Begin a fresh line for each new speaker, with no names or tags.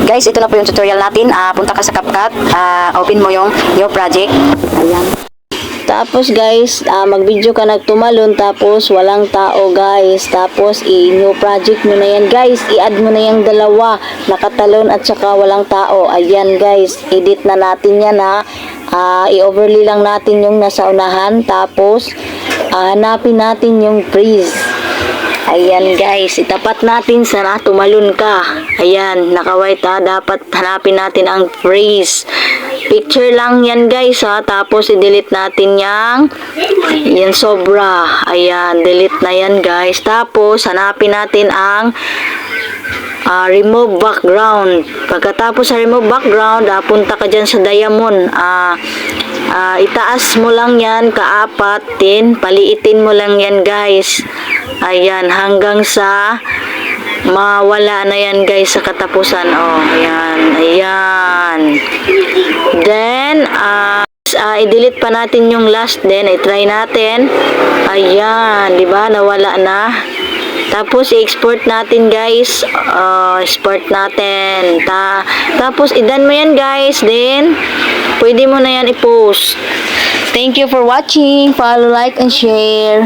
Guys, ito na po yung tutorial natin. Punta ka sa CapCut, open mo yung new project. Ayan.
Tapos guys, mag-video ka nagtumalon tapos walang tao guys. Tapos i-new project mo na yan guys. I-add mo na yung dalawa, nakatalon at saka walang tao. Ayan guys, edit na natin yan ha. I-overlay lang natin yung nasa unahan. Tapos hanapin natin yung freeze. Ayan guys, itapat natin sa tumalon ka. Ayan, naka-white ha. Dapat hanapin natin ang freeze. Picture lang yan guys ha. Tapos i-delete natin yan sobra. Ayan, delete na yan guys. Tapos hanapin natin ang remove background. Pagkatapos sa remove background, punta ka dyan sa diamond. Itaas mo lang yan, kaapat din. Paliitin mo lang yan guys. Ayan, hanggang sa mawala na yan guys sa katapusan. Oh, ayan, ayan. Then, i-delete pa natin yung last din. I-try natin. Ayan, di ba? Nawala na. Tapos, i-export natin guys. Export natin. Tapos, i-done mo yan guys. Then, pwede mo na yan i-post.
Thank you for watching. Follow, like, and share.